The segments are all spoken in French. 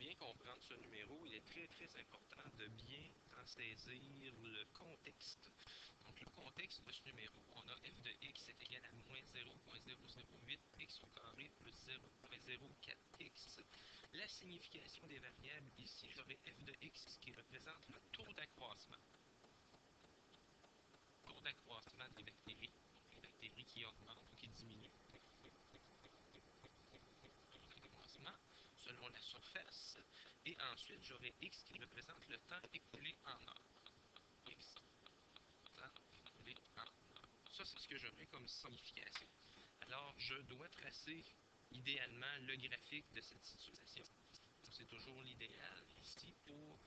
bien comprendre ce numéro, il est très important de bien en saisir le contexte. Donc le contexte de ce numéro, on a f de x est égal à moins 0.008x au carré plus 0.04x. La signification des variables, ici j'aurai f de x qui représente le taux d'accroissement. Taux d'accroissement des bactéries, donc les bactéries qui augmentent ou qui diminuent. Selon la surface, et ensuite j'aurai x qui représente le temps écoulé en heure. X, temps écoulé en heure. Ça, c'est ce que j'aurai comme signification. Alors, je dois tracer idéalement le graphique de cette situation. C'est toujours l'idéal ici pour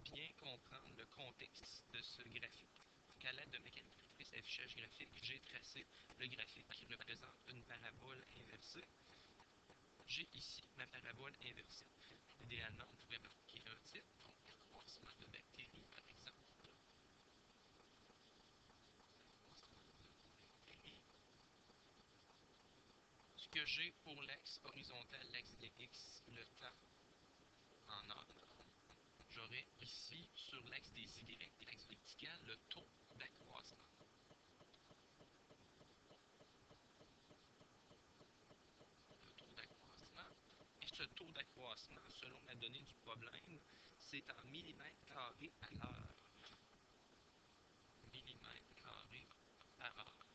bien comprendre le contexte de ce graphique. Donc, à l'aide de ma calculatrice d'affichage graphique, j'ai tracé le graphique qui représente une parabole inversée. J'ai ici ma parabole inversée. Idéalement, on pourrait marquer un type, donc accroissement de bactéries, par exemple. Ce que j'ai pour l'axe horizontal, l'axe des X, le temps en heure. J'aurai ici, sur l'axe des Y, l'axe vertical, le taux d'accroissement. Le taux d'accroissement. Et ce taux d'accroissement, selon la donnée du problème, c'est en millimètres carrés à l'heure. Millimètres carrés par heure,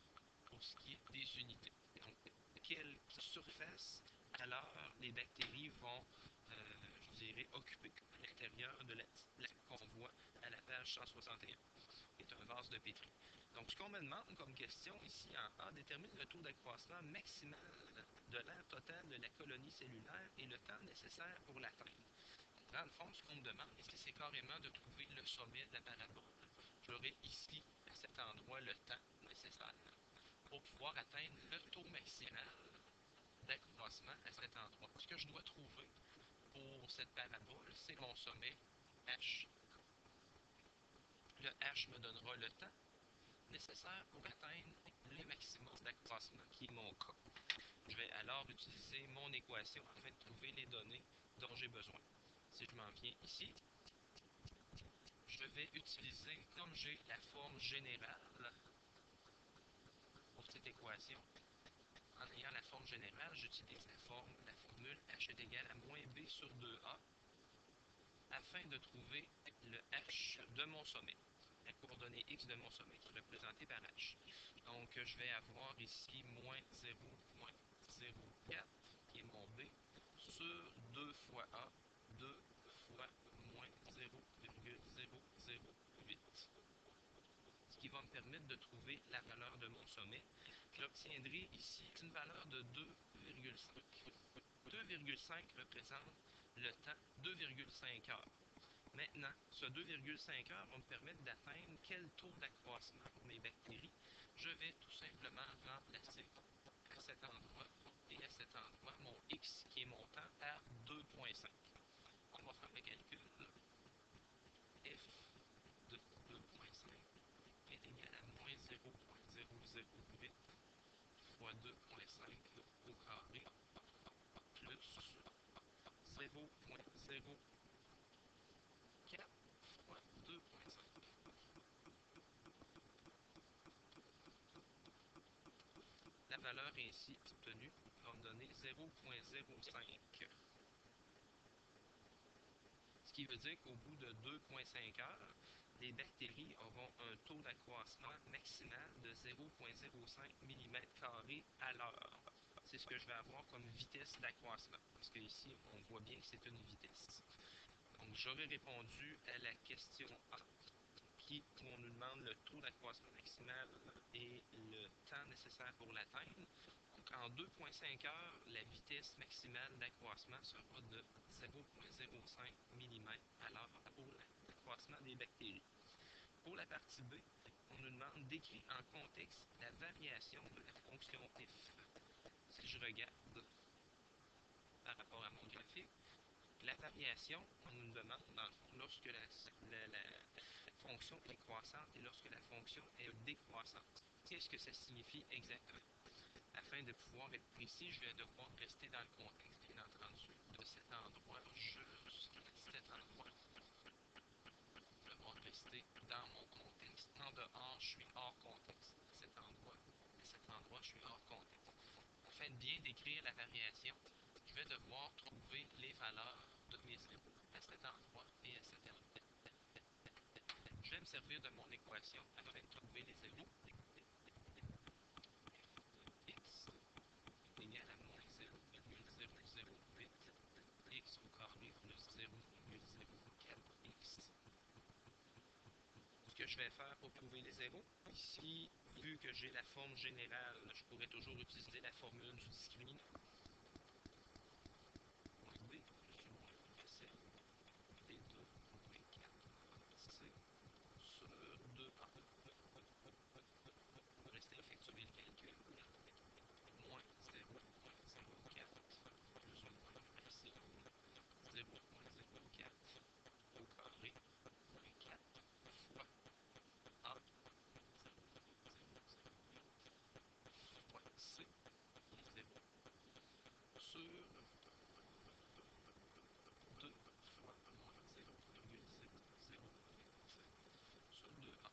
pour ce qui est des unités. Donc, quelle surface à l'heure les bactéries vont, je dirais, occuper à l'intérieur de la plaque qu'on voit à la page 161, qui est un vase de pétri. Donc, ce qu'on me demande comme question ici en A, détermine le taux d'accroissement maximal de l'aire totale de la colonie cellulaire et le temps nécessaire pour l'atteindre. Dans le fond, ce qu'on me demande, est-ce que c'est carrément de trouver le sommet de la parabole? J'aurai ici, à cet endroit, le temps nécessaire pour pouvoir atteindre le taux maximal d'accroissement à cet endroit. Ce que je dois trouver pour cette parabole, c'est mon sommet H. Le H me donnera le temps nécessaire pour atteindre le maximum d'accroissement qui est mon cas. Je vais alors utiliser mon équation afin de trouver les données dont j'ai besoin. Si je m'en viens ici, je vais utiliser, comme j'ai la forme générale pour cette équation, en ayant la forme générale, j'utilise la formule h est égal à moins b sur 2a afin de trouver le h de mon sommet, la coordonnée x de mon sommet qui est représentée par h. Donc, je vais avoir ici moins 0.04 qui est mon b sur 2 fois a, 2 fois moins 0,008. Ce qui va me permettre de trouver la valeur de mon sommet. J'obtiendrai ici une valeur de 2,5. 2,5 représente le temps 2,5 heures. Maintenant, ce 2,5 heures va me permettre d'atteindre quel taux d'accroissement pour mes bactéries. Je vais tout simplement remplacer à cet endroit et à cet endroit mon x qui est mon temps par 2,5. On va faire le calcul. F de 2,5 est égal à moins 0,008 fois 2,5 au carré plus 0,04 fois 2,5. La valeur ainsi obtenue va me donner 0,05. Ce qui veut dire qu'au bout de 2,5 heures, les bactéries auront un taux d'accroissement maximal de 0,05 mm² à l'heure. C'est ce que je vais avoir comme vitesse d'accroissement, parce qu'ici, on voit bien que c'est une vitesse. Donc, j'aurais répondu à la question A, où on nous demande le taux d'accroissement maximal et le temps nécessaire pour l'atteindre. Donc, en 2,5 heures, la vitesse maximale d'accroissement sera de 0,05 mm à l'heure pour l'accroissement des bactéries. Pour la partie B, on nous demande d'écrire en contexte la variation de la fonction f. Si je regarde par rapport à mon graphique, la variation, on nous demande, dans le fond, lorsque la fonction est croissante et lorsque la fonction est décroissante. Qu'est-ce que ça signifie exactement? Afin de pouvoir être précis, je vais devoir rester dans le contexte, bien entendu, de cet endroit jusqu'à je suis hors contexte. Afin de bien décrire la variation, je vais devoir trouver les valeurs de mes zéros à cet endroit et à cet endroit. Je vais me servir de mon équation afin de trouver les zéros. X est égal à moins 0,008 x au carré plus 0,04x. Ce que je vais faire pour trouver les zéros, ici, vu que j'ai la forme générale, je pourrais toujours utiliser la formule du discriminant. Moins b plus ou moins facile d2 d4 c sur 2a. Il me reste à effectuer le calcul. Moins 0,04 plus ou moins facile 0,04 au carré moins 4 fois a 0,008 fois c qui est 0 sur 2 fois moins 0,008 sur 2a.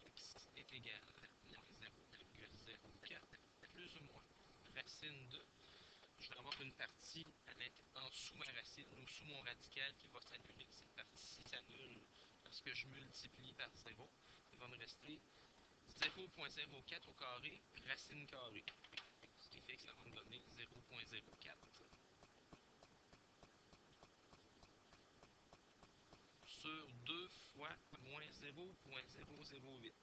X est égal à moins 0,04 plus ou moins racine de. Je vais avoir une partie en dessous ma racine ou sous mon radical qui va s'annuler. Cette partie-ci s'annule lorsque je multiplie par 0. Il va me rester 0,04 au carré, racine carrée. Ce qui fait que ça va me donner 0,04 sur 2 fois moins 0,008.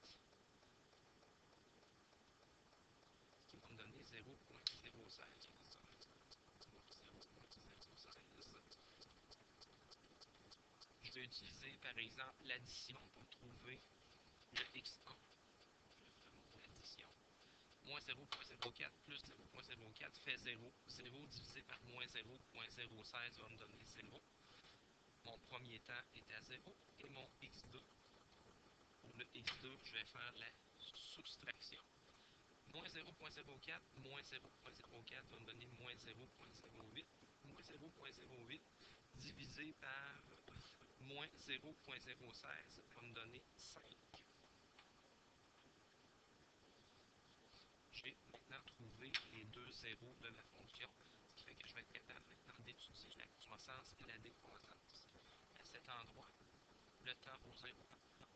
Ce qui va me donner 0,016. Je vais utiliser par exemple l'addition pour trouver le x1. Je vais faire mon addition. Moins 0,04 plus 0,04 fait 0. 0 divisé par moins 0,016 va me donner 0. Mon premier temps est à 0 et mon x2. Pour le x2, je vais faire la soustraction. Moins 0,04 moins 0,04 va me donner moins 0,08. Moins 0,08 divisé par moins 0,016 va me donner 5. J'ai maintenant trouvé les deux zéros de la fonction, ce qui fait que je vais être capable maintenant d'étudier la croissance et la décroissance. À cet endroit, le temps vaut 0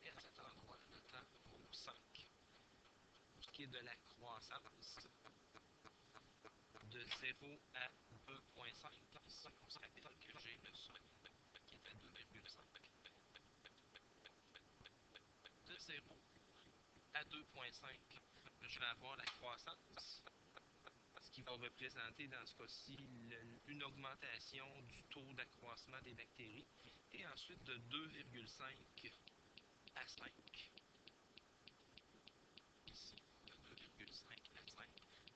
et à cet endroit, le temps vaut 5. Pour ce qui est de la croissance, de 0 à 2,5, on se rappelle que j'ai le seuil qui est à 2,5. De 0 à 2,5, je vais avoir la croissance, ce qui va représenter dans ce cas-ci une augmentation du taux d'accroissement des bactéries, et ensuite de 2,5 à 5. Ici, de 2,5 à 5,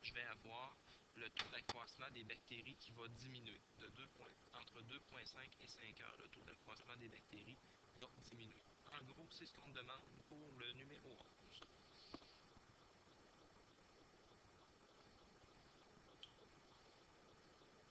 je vais avoir le taux d'accroissement des bactéries qui va diminuer. Entre 2,5 et 5 heures, le taux d'accroissement des bactéries va diminuer. En gros, c'est ce qu'on me demande pour le numéro 1.